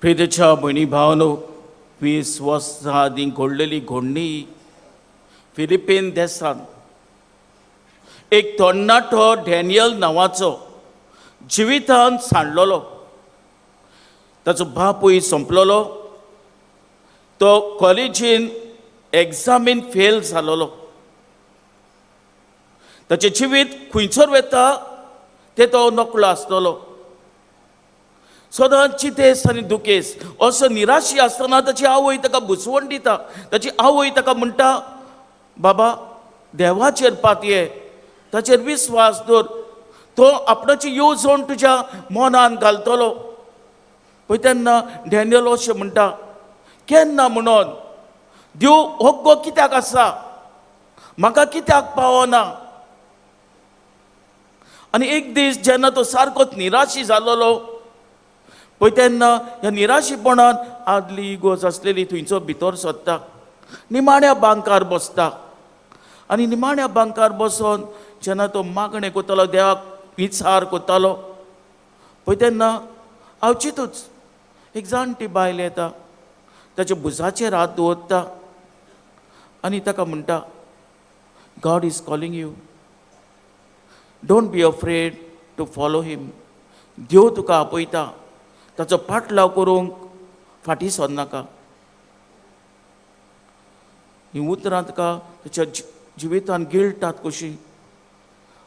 प्रितेच्या भयणी भावनो 20 वर्सां आदीं घडलेली घडणी फिलिपीन देशांत एक तरणाटो डॅनियल नांवाचो जिवितांत सांडलेलो. ताचो बापूय संपलेलो. तो कॉलेजीन एग्जामीन फेल जालोलो. ताचें जिवीत खंयसर वता ते तो नकळो आसलेलो. सदांच चितेस आनी दुखेस असो निराशी आसतना ताची आवय ताका बुसवण दिता. ताची आवय ताका म्हणटा, बाबा देवाचेर पातये, ताचेर विस्वास दवर, तो आपणाची येवजण तुज्या मनान घालतलो. पळय तेन्ना डॅनियल अशें म्हणटा, केन्ना म्हणून देव होग्गो कित्याक आसा, म्हाका कित्याक पावना. आनी एक दीस जेन्ना तो सारकोच निराशी जालोलो पळय तेन्ना ह्या निराशीपणान आदली इगोज आसलेली थंयचो भितर सरता. निमाण्या बांकार बसता. आनी निमाण्या बांकार बसून जेन्ना तो मागणें करतालो, देवाक विचार करतालो, पळय तेन्ना अवचितूच एक जाणटी बायल येता. ताच्या भुजाचेर हात दवरता आनी ताका म्हणटा, God is calling you, don't be afraid to follow him. देव तुका आपयता, ताचो पाटलाव करूंक फाटीं सरनाका. ही उतरां तुका ताच्या जिवितांत गिळटात कशी.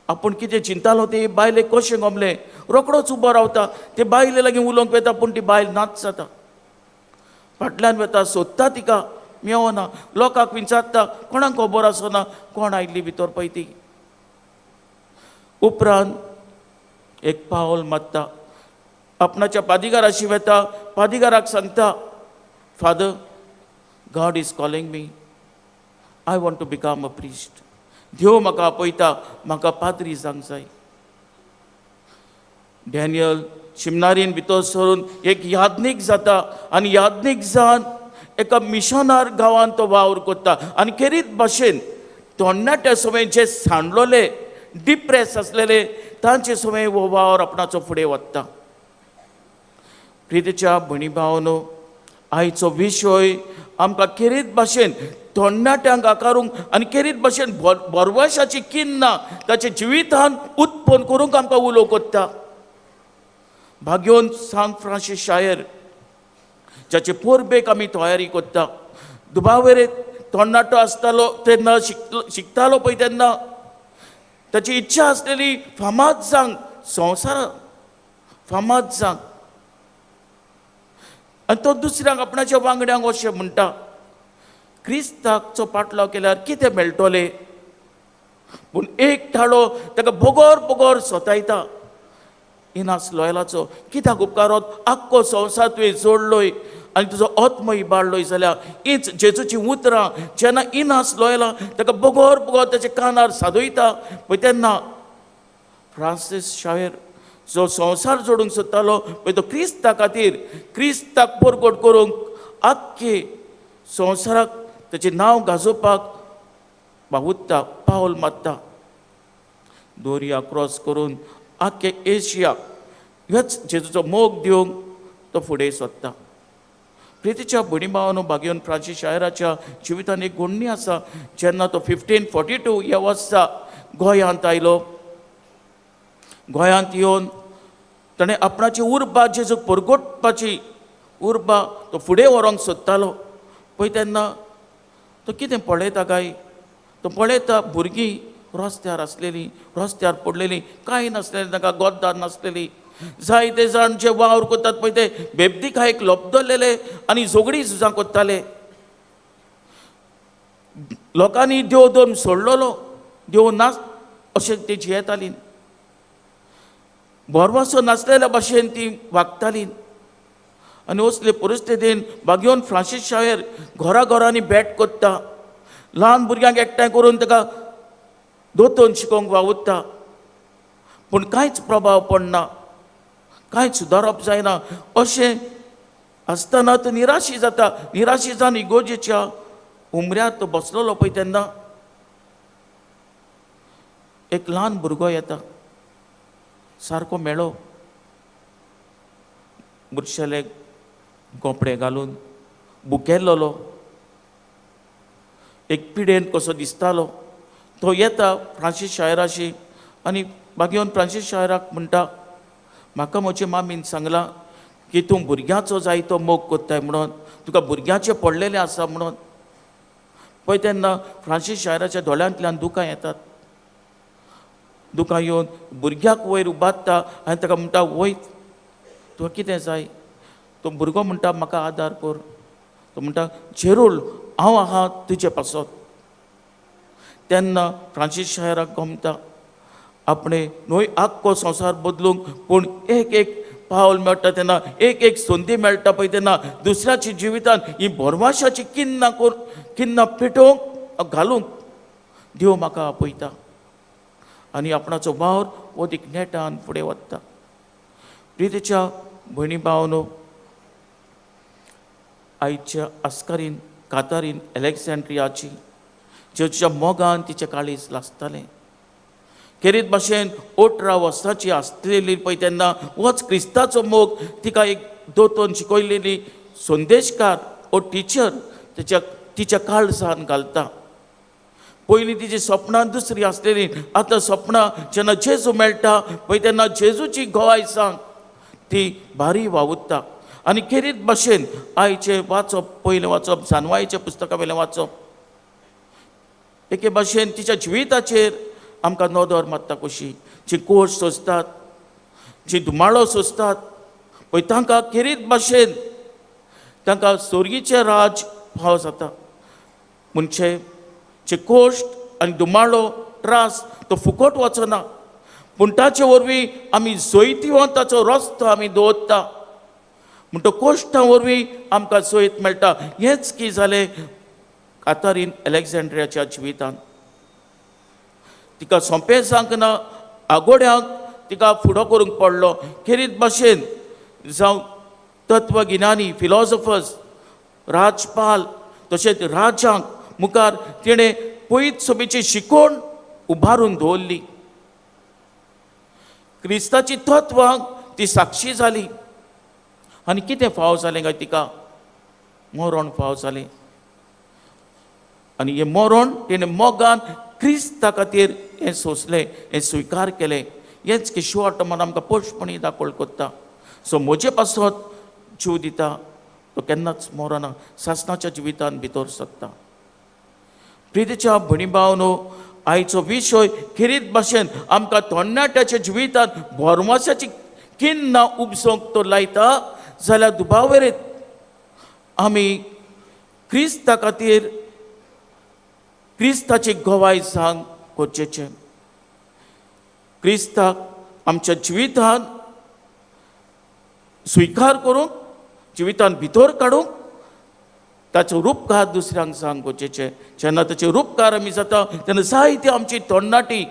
आपूण कितें चिंतालो ते बायलेक कशें गमलें, रोखडोच उबो रावता. ते बायले लागीं उलोवंक वता पूण ती बायल नाच जाता. फाटल्यान वता, सोदता तिका, मेवना. लोकांक विचारता, कोणाक खबर आसना कोण आयिल्ली भितर पळय ती. उपरांत एक पावल मारता. आपणाच्या पादिगाराशी वता. पादिगाराक सांगता, father, God is calling me, I want to become a priest. देव म्हाका आपयता, म्हाका पाद्री जावंक जाय. डॅनियल शिमनारीन भितर सरून एक याज्ञीक जाता आनी याज्ञीक जावन एका मिशनार गांवांत तो वावर करता. आनी खेरीत भाशेन तरणाट्या समेत जे सांडलोले, डिप्रेस आसलेले, तांचे समेत हो वावर आपणाचो फुडें व्हरता. प्रितेच्या भयणी भावनो, आयचो विशय आमकां खेरीत भाशेन तरणाट्यांक आकारूंक आनी खेरीत भाशेन बरवशाची किन्ना ताच्या जिवितांत उत्पन्न करूंक आमकां उलोव करता. भाग्योन सांत फ्रांसीस शायर, जाचे पोरबेक आमी तयारी करता. दुबावेरे तरणाटो आसतालो तेन्ना शिकतालो पळय तेन्ना ताची इच्छा आसलेली फामाद जावंक, संवसारांत फामाद जावंक. आनी तो दुसऱ्यांक आपणाच्या वांगड्यांक अशें म्हणटा, क्रिस्ताचो पाटलाव केल्यार कितें मेळटलें. पूण एक थाळो ताका बोगोर बोगोर सतायता. इनास लॉयलाचो कित्याक उपकारोत, आख्खो संवसार तुवें जोडलोय आनी तुजो आत्म इबाडलोय जाल्यार हींच जेजूची उतरां जेन्ना इनास लॉयला ताका बोगोर बोगोर ताच्या कानार सादयता पळय तेन्ना फ्रांसीस शायर जो संवसार जोडूंक सोदतालो पळय तो क्रिस्ता खातीर, क्रिस्ताक परगट करूंक आख्खे संवसाराक ताचें नांव गाजोवपाक भावुरता, पावल मारता. दोर्या क्रॉस करून आख्खे एशियाक ह्योच जेजूचो मोग दिवंक तो फुडें सरता. प्रितीच्या भयणी भावानो, भाग्योन फ्रांसीस शायराच्या जिवितांत एक घडणी आसा. जेन्ना तो 1542 ह्या वर्सा गोंयांत आयलो. गोंयांत येवन ताणें आपणाची उर्बा जेजूक परगटपाची उर्बा तो फुडें व्हरोंक सोदतालो पळय तेन्ना तो कितें पळयता काय, तो पळयता भुरगीं रस्त्यार आसलेलीं, रस्त्यार पडलेलीं, कांय नासलेलीं, तांकां गोद्दार नासलेलीं. जायते जाण जे वावर करतात पळय ते बेबदीकायेक लोबदलेले आनी झगडीं झुजां करताले. लोकांनी देव धर्म सोडलेलो, देव ना अशें ती जियेतालीं. बोरवासो नासलेल्या भाशेन ती वागतालीं. आनी असले परिस्थितीन भाग्योन फ्रांसीस शायर घरांनी भेट करता. ल्हान भुरग्यांक एकठांय करून ताका दोतोन शिकोवंक वावुरता. पूण कांयच प्रभाव पडना, कांयच सुदारप जायना. अशें आसतना तो निराशी जाता. निराशी जावन इगोजेच्या उमऱ्यार तो बसलोलो पळय तेन्ना एक ल्हान भुरगो येता. सारको मेळो, बुरशेले कपडे घालून बुकेल्लोलो एक पिडेन कसो दिसतालो. तो येता फ्रांसीस शायराशी आनी मागीर फ्रांसीस शायराक म्हणटा, म्हाका म्हजे मामीन सांगलां की तूं भुरग्याचो जायतो मोग कोत्ताय म्हणून, तुका भुरग्याचे पडलेले आसा म्हणून. पळय तेन्ना फ्रांसीस शायराच्या दोळ्यांतल्यान दुकां येतात. दुकां येवन भुरग्याक वयर उबारता आनी ताका म्हणटा, वयत तुका कितें जाय? तो भुरगो म्हणटा, म्हाका आदार कर. तो म्हणटा, झेरूल हांव आहा तुजे पासत. तेन्ना फ्रांसीस शायराक गमता आपणे न्हय आख्खो संवसार बदलूंक, पूण एक एक पावल मेळटा तेन्ना, एक एक संदी मेळटा पळय तेन्ना दुसऱ्याच्या जिवितान ही भरवशाची किन्नां पेटोवंक घालूंक देव म्हाका आपयता आनी आपणाचो वावर वदीक नेटान फुडें वता. प्रितेच्या भयणी भावनो, आयच्या आस्कारीन कातारीन एलेक्झांड्रियाची चर्चीच्या मोगान तिचें काळीज लासतालें. खेरीत भाशेन 18 वर्सांची आसलेली पळय तेन्ना होच क्रिस्ताचो मोग तिका एक दोतोन शिकयलेली संदेशकार ओ टिचर तिच्या काळजान घालता. पयलीं तिची सपनां दुसरी आसलेली, आतां सपनां जेन्ना जेजू मेळटा पळय तेन्ना जेजूची घोवाय सांग ती भारी वावुरता. आनी खेरीत भाशेन आयचें वाचप, पयलें वाचप जानवायेच्या पुस्तका वयलें वाचप, एके भाशेन तिच्या जिविताचेर आमकां नदर मारता कशी. जी कोश सोंसतात, जी धुमाळो सोंसतात पळय तांकां खेरीत भाशेन तांकां स्वर्गीचें राज फाव जाता. म्हणजे जे कोश्ट आनी धुमाळो त्रास तो फुकट वचना, पूण ताचे वरवीं आमी जैतिवंताचो रस्तो आमी दवरता. म्हणटा कोश्टां वरवीं आमकां जैत मेळटा. हेंच की जालें कातारीन एलेक्झांड्रियाच्या जिवितान. तिका सोंपें सांगना, आगोड्यांक तिका फुडो करूंक पडलो. खेरीत भाशेन जावं तत्वगिन्यानी, फिलॉसॉफर्स, राजपाल तशेंच राजांक मुखार तिणें पयत सोबीची शिकवण उबारून दवरली. क्रिस्ताची तत्वांक ती साक्षी जाली. आनी कितें फाव जालें काय तिका? मरण फाव जालें. आनी हें मरण तिणें मोगान क्रिस्ता खातीर हें सोंसलें, हें स्विकार केलें. हेंच की शिवाटमान आमकां पोशपणी दाखोवळ कोत्ता. सो म्हजे पासत जीव दिता तो केन्नाच मरना, सासणाच्या जिवितान भितर सरता. प्रितेच्या भयणी भावनो, आयचो विशय खेरीत भाशेन आमकां तरणाट्याच्या जिवितान भरवशाची किन्नां उपसोंक तो लायता जाल्यार दुबावरेत आमी क्रिस्ता खातीर क्रिस्ताची घोवाय सांग करचेचें. क्रिस्ताक आमच्या जिवितान स्विकार करूंक, जिवितान भितर काडूंक, ताचो रूपकार दुसऱ्यांक सांग करचेचें. जेन्ना ताचे रूपकार आमी जाता तेन्ना जायती आमची तरणाटी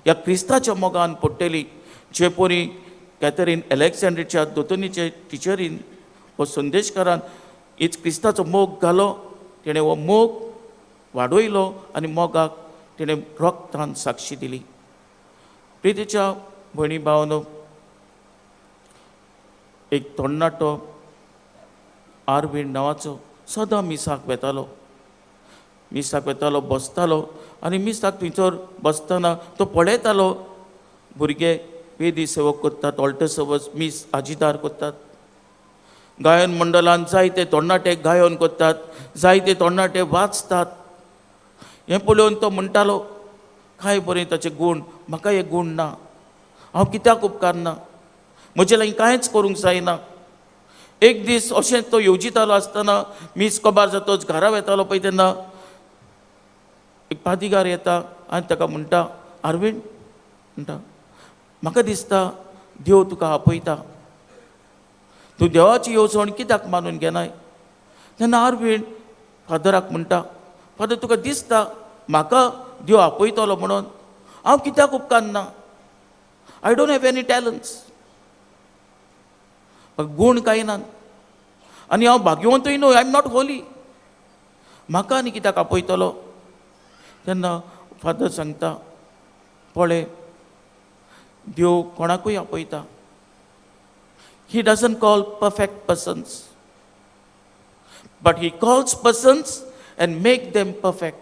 ह्या क्रिस्ताच्या मोगान पडटली. जे परी कॅथरीन एलेक्झांड्रियाच्या दोतोनीचे टिचरीन व संदेशकारान हीच क्रिस्ताचो मोग घालो, तिणें हो मोग वाडयलो आनी मोगाक तिणें रोगतान साक्षी दिली. प्रितेच्या भयणी भावनो, एक तरणाटो आरविंड नांवाचो सदां मिसाक वेतालो, बसतालो आनी मिसाक थंयसर बसतना तो पळयतालो भुरगे वेदी सेवक करतात, ऑल्टर सर्वस मीस आजीदार करतात. गायन मंडलान जायते तरणाटे गायन करतात, जायते तरणाटे वाचतात. हें पळोवन तो म्हणटालो, काय बरें ताचे गूण, म्हाका हे गूण ना, हांव कित्याक उपकारना, म्हजे लागीं कांयच करूंक जायना. एक दीस अशें तो येवजितालो आसतना मीस कोबार जातोच घरा वेतालो पळय तेन्ना एक पादिगार येता आनी ताका म्हणटा, अरविंद म्हणटा, म्हाका दिसता देव तुका आपयता, तूं देवाची येवजण कित्याक मानून घेनाय? तेन्ना अरविंद फादराक म्हणटा, फादर तुका दिसता म्हाका देव आपयतलो म्हणून? हांव कित्याक उपकारना? आय डोंट हॅव एनी टॅलंट्स, गूण कांय ना आनी हांव भाग्यवंतूय न्हय, आय एम नॉट होली, म्हाका आनी कित्याक आपयतलो? तेन्ना फादर सांगता, पळय देव कोणाकूय आपयता. He doesn't call perfect persons, but he calls persons and make them perfect.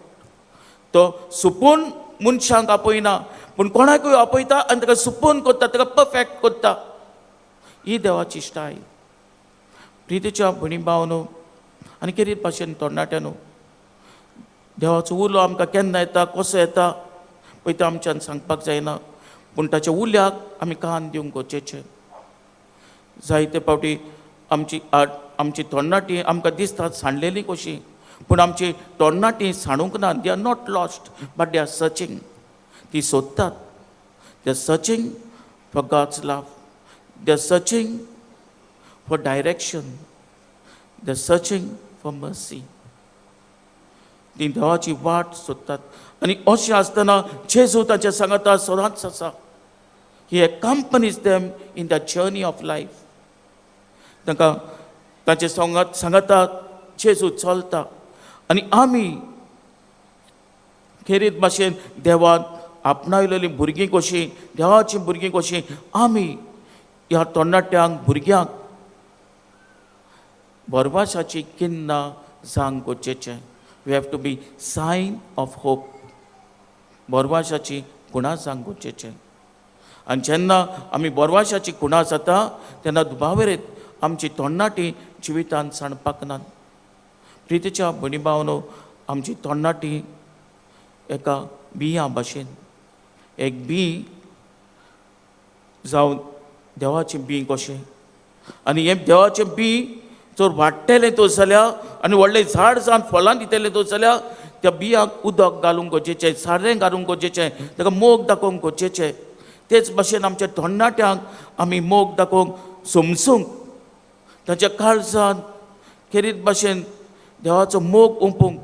तो सुपून मनशांक आपयना पूण कोणाकूय आपयता आनी ताका सुपून करता, ताका परफेक्ट करता. ही देवाची स्टायल. प्रितीच्या भणी भावनो आनी कितें भाशेन तरणाट्यानो, देवाचो उलो आमकां केन्ना येता, कसो येता पळय तें आमच्यान सांगपाक जायना. पूण ताच्या उल्याक आमी कान दिवंक गरजेचें. जायते फावटी आमची तरणाटी आमकां दिसता सांडलेली कशी, पूण आमची तरणाटी सांडूंक ना. They are not lost but they are searching. ती सोदतात. They are searching for God's love. They are searching for direction. They are searching for mercy. ती देवाची वाट सोदतात. आनी अशें आसतना जेजू ताच्या सांगाता सदांच आसा. He accompanies them in the journey of life. तांकां ताचे सांगाता जेजू चलता. आनी आमी खेरीत भाशेन देवान आपणायलेलीं भुरगीं कशीं, देवाचीं भुरगीं कशीं, आमी ह्या तरणाट्यांक भुरग्यांक बरवाशाची किन्नां जावंक गरजेचें. We have to be sign of hope. बरवाशाची खुणां जावंक गरजेचें. आनी जेन्ना आमी बरवाशाची खुणां जाता तेन्ना दुबावरेत आमची तरणाटी जिवितांत सांडपाक नात. प्रितीच्या भणी भावनो, आमची तरणाटी एका बिया भाशेन, एक बी जावन देवाचें बी कशें. आनी हें देवाचें बी जर वाडटलें तर जाल्यार आनी व्हडलें झाड जावन फळां दितलें तर जाल्यार त्या बियांक उदक घालूंक गरजेचें, सारें घालूंक गरजेचें, ताका मोग दाखोवंक गरजेचें. तेच भाशेन आमच्या तरणाट्यांक आमी मोग दाखोवंक समजूंक, ताच्या काळजान खेरीत भाशेन देवाचो मोग ओंपूंक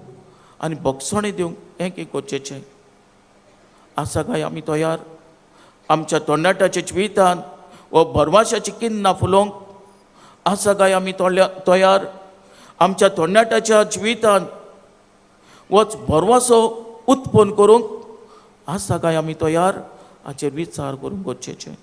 आनी भोगसणी दिवंक हें की गरजेचें. आसा काय आमी तयार आमच्या तरणाट्याच्या जिवितांत वो भरवशाची किन्नां फुलोवंक? आसा काय आमी तयार आमच्या तरणाट्याच्या जिवितांत वच भरवसो उत्पन्न करूंक? आसा काय आमी तयार? हाचेर विचार करूंक गरजेचें.